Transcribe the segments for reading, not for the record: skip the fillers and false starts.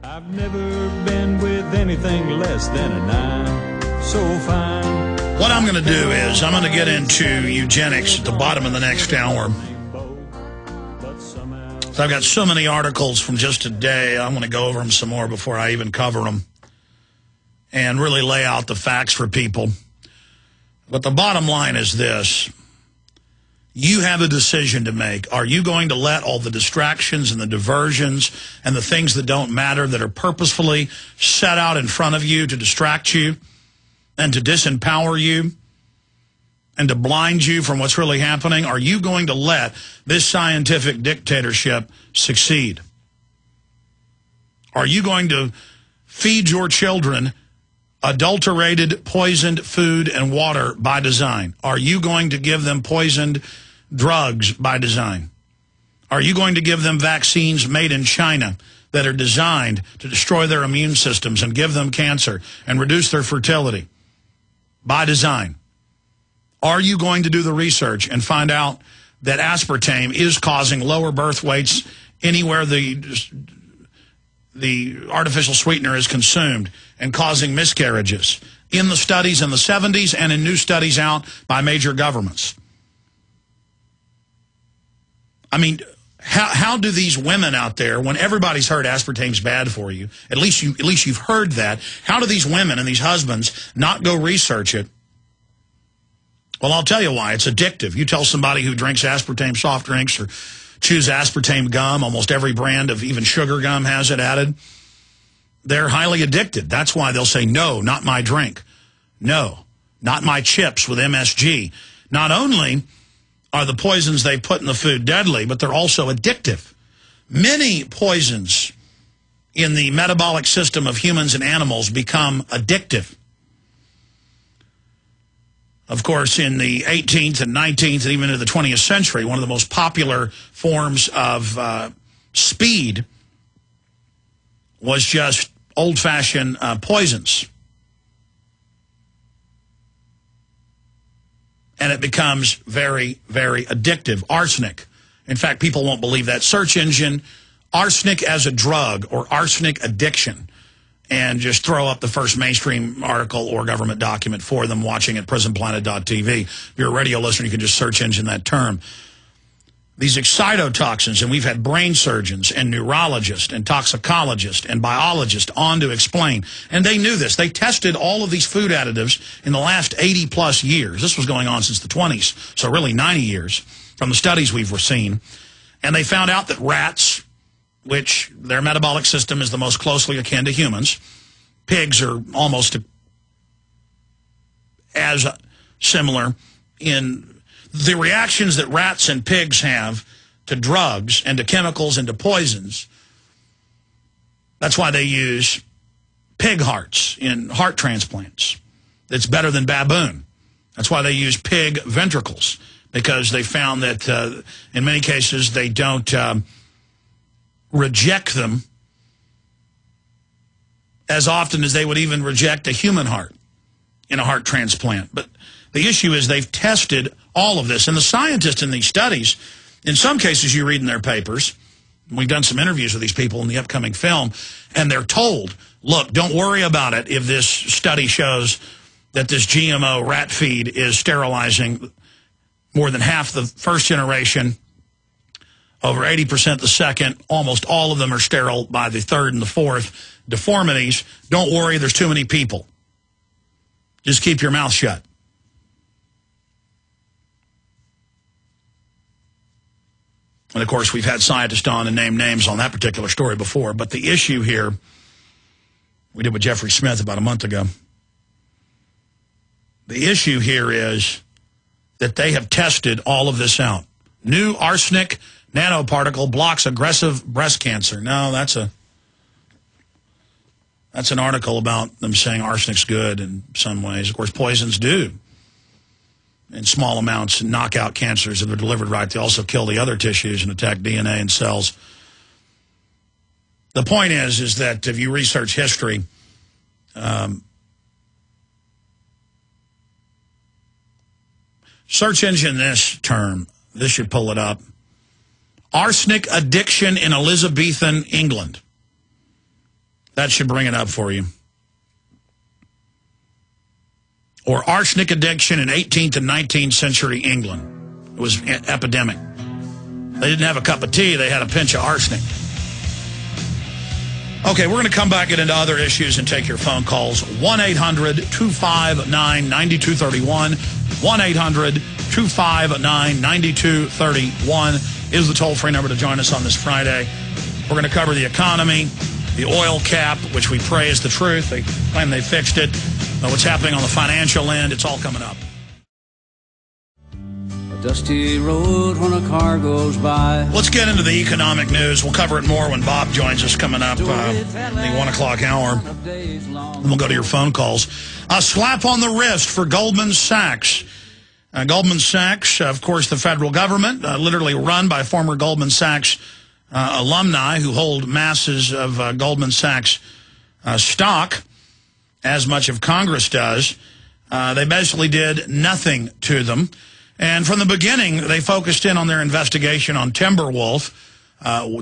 I've never been with anything less than a 9, so fine. What I'm going to do is I'm going to get into eugenics at the bottom of the next hour. So I've got so many articles from just today. I want to go over them some more before I even cover them and really lay out the facts for people. But the bottom line is this. You have a decision to make. Are you going to let all the distractions and the diversions and the things that don't matter that are purposefully set out in front of you to distract you and to disempower you and to blind you from what's really happening? Are you going to let this scientific dictatorship succeed? Are you going to feed your children adulterated, poisoned food and water by design? Are you going to give them poisoned drugs by design? Are you going to give them vaccines made in China that are designed to destroy their immune systems and give them cancer and reduce their fertility by design? Are you going to do the research and find out that aspartame is causing lower birth weights anywhere the artificial sweetener is consumed and causing miscarriages in the studies in the 70s and in new studies out by major governments? I mean, how do these women out there, when everybody's heard aspartame's bad for you, at least you've heard that, how do these women and these husbands not go research it? Well, I'll tell you why. It's addictive. You tell somebody who drinks aspartame soft drinks or chews aspartame gum, almost every brand of even sugar gum has it added, they're highly addicted. That's why they'll say, no, not my drink. No, not my chips with MSG. Not only are the poisons they put in the food deadly, but they're also addictive. Many poisons in the metabolic system of humans and animals become addictive. Of course, in the 18th and 19th and even into the 20th century, one of the most popular forms of speed was just old-fashioned poisons. And it becomes very, very addictive. Arsenic. In fact, people won't believe that. Search engine, arsenic as a drug or arsenic addiction, and just throw up the first mainstream article or government document for them watching at prisonplanet.tv. If you're a radio listener, you can just search engine that term. These excitotoxins, and we've had brain surgeons and neurologists and toxicologists and biologists on to explain. And they knew this. They tested all of these food additives in the last 80-plus years. This was going on since the 20s, so really 90 years from the studies we've seen. And they found out that rats, which their metabolic system is the most closely akin to humans, pigs are almost as similar in the reactions that rats and pigs have to drugs and to chemicals and to poisons. That's why they use pig hearts in heart transplants. It's better than baboon. That's why they use pig ventricles, because they found that in many cases they don't reject them as often as they would even reject a human heart in a heart transplant. But the issue is they've tested all of this. And the scientists in these studies, in some cases you read in their papers, we've done some interviews with these people in the upcoming film, and they're told, look, don't worry about it if this study shows that this GMO rat feed is sterilizing more than half the first generation, over 80% the second, almost all of them are sterile by the third and the fourth. Deformities, don't worry, there's too many people. Just keep your mouth shut. And, of course, we've had scientists on and named names on that particular story before. But the issue here, we did with Jeffrey Smith about a month ago. The issue here is that they have tested all of this out. New arsenic nanoparticle blocks aggressive breast cancer. No, that's an article about them saying arsenic's good in some ways. Of course, poisons do in small amounts and knock out cancers if they're delivered right. They also kill the other tissues and attack DNA and cells. The point is that if you research history, search engine this term, this should pull it up. Arsenic addiction in Elizabethan England. That should bring it up for you. Or arsenic addiction in 18th and 19th century England. It was an epidemic. They didn't have a cup of tea, they had a pinch of arsenic. Okay, we're going to come back, get into other issues, and take your phone calls. 1-800-259-9231. 1-800-259-9231 is the toll-free number to join us on this Friday. We're going to cover the economy, the oil cap, which we pray is the truth. They claim they fixed it. What's happening on the financial end, it's all coming up. Dusty road when a car goes by. Let's get into the economic news. We'll cover it more when Bob joins us coming up the 1 o'clock hour. And we'll go to your phone calls. A slap on the wrist for Goldman Sachs. Goldman Sachs, of course, the federal government, literally run by former Goldman Sachs alumni who hold masses of Goldman Sachs stock, as much of Congress does. They basically did nothing to them. And from the beginning, they focused in on their investigation on Timberwolf,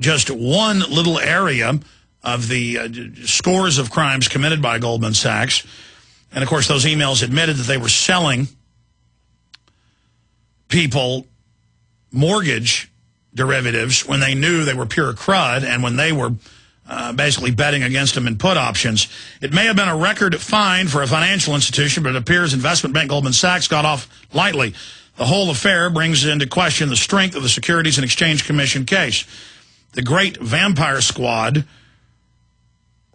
just one little area of the scores of crimes committed by Goldman Sachs. And, of course, those emails admitted that they were selling people mortgage derivatives when they knew they were pure crud and when they were basically betting against them in put options. It may have been a record fine for a financial institution, but it appears investment bank Goldman Sachs got off lightly. The whole affair brings into question the strength of the Securities and Exchange Commission case. The great vampire squad,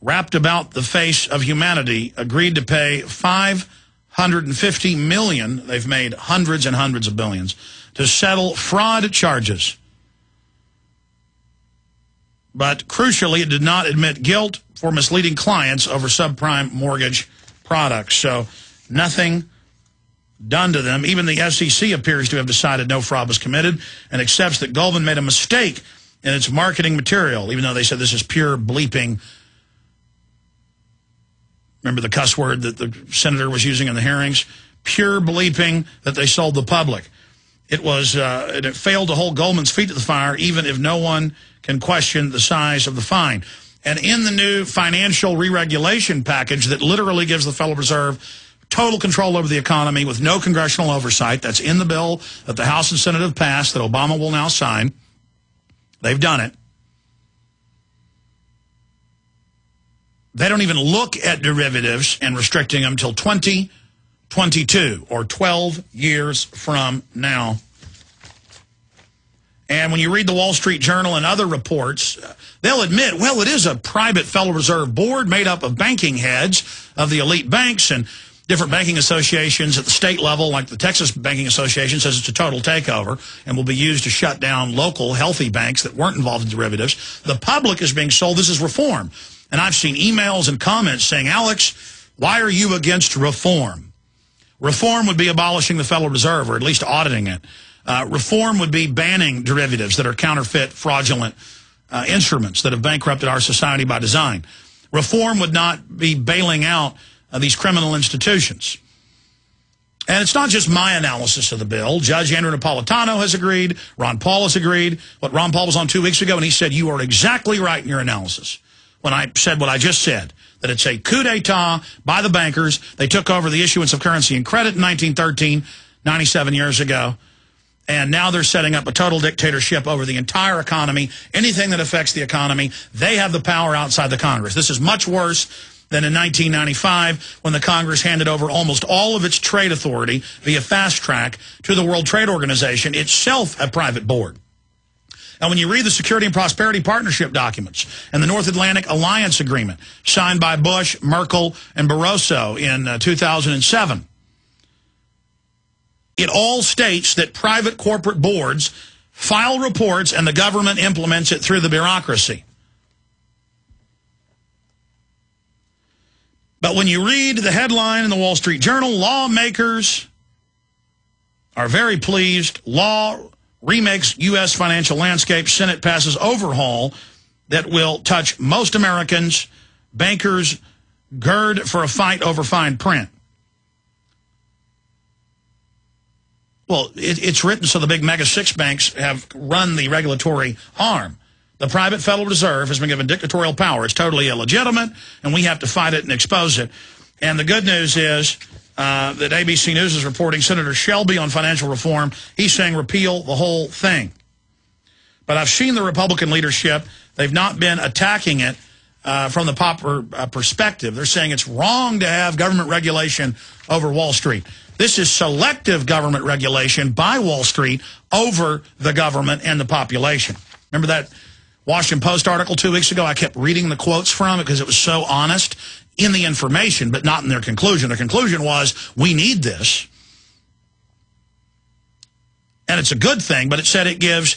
wrapped about the face of humanity, agreed to pay $550 million, they've made hundreds and hundreds of billions, to settle fraud charges. But crucially, it did not admit guilt for misleading clients over subprime mortgage products. So nothing done to them. Even the SEC appears to have decided no fraud was committed and accepts that Goldman made a mistake in its marketing material, even though they said this is pure bleeping. Remember the cuss word that the senator was using in the hearings? Pure bleeping that they sold the public. It was, it failed to hold Goldman's feet to the fire, even if no one can question the size of the fine. And in the new financial re-regulation package that literally gives the Federal Reserve total control over the economy with no congressional oversight, that's in the bill that the House and Senate have passed that Obama will now sign. They've done it. They don't even look at derivatives and restricting them until 2022, or 12 years from now. And when you read the Wall Street Journal and other reports, they'll admit, well, it is a private Federal Reserve Board made up of banking heads of the elite banks, and different banking associations at the state level, like the Texas Banking Association, says it's a total takeover and will be used to shut down local healthy banks that weren't involved in derivatives. The public is being sold this is reform. And I've seen emails and comments saying, Alex, why are you against reform? Reform would be abolishing the Federal Reserve, or at least auditing it. Reform would be banning derivatives that are counterfeit, fraudulent instruments that have bankrupted our society by design. Reform would not be bailing out these criminal institutions. And it's not just my analysis of the bill. Judge Andrew Napolitano has agreed. Ron Paul has agreed. What Ron Paul was on 2 weeks ago, and he said, you are exactly right in your analysis. When I said what I just said, that it's a coup d'etat by the bankers. They took over the issuance of currency and credit in 1913, 97 years ago. And now they're setting up a total dictatorship over the entire economy. Anything that affects the economy, they have the power outside the Congress. This is much worse than in 1995 when the Congress handed over almost all of its trade authority via fast track to the World Trade Organization, itself a private board. And when you read the Security and Prosperity Partnership documents and the North Atlantic Alliance Agreement signed by Bush, Merkel, and Barroso in 2007, it all states that private corporate boards file reports and the government implements it through the bureaucracy. But when you read the headline in the Wall Street Journal, lawmakers are very pleased. Law remakes U.S. financial landscape. Senate passes overhaul that will touch most Americans. Bankers gird for a fight over fine print. Well, it's written so the big mega six banks have run the regulatory arm. The private Federal Reserve has been given dictatorial power. It's totally illegitimate, and we have to fight it and expose it. And the good news is that ABC News is reporting Senator Shelby on financial reform. He's saying repeal the whole thing. But I've seen the Republican leadership. They've not been attacking it from the proper perspective. They're saying it's wrong to have government regulation over Wall Street. This is selective government regulation by Wall Street over the government and the population. Remember that Washington Post article 2 weeks ago? I kept reading the quotes from it because it was so honest in the information, but not in their conclusion. Their conclusion was, we need this. And it's a good thing, but it said it gives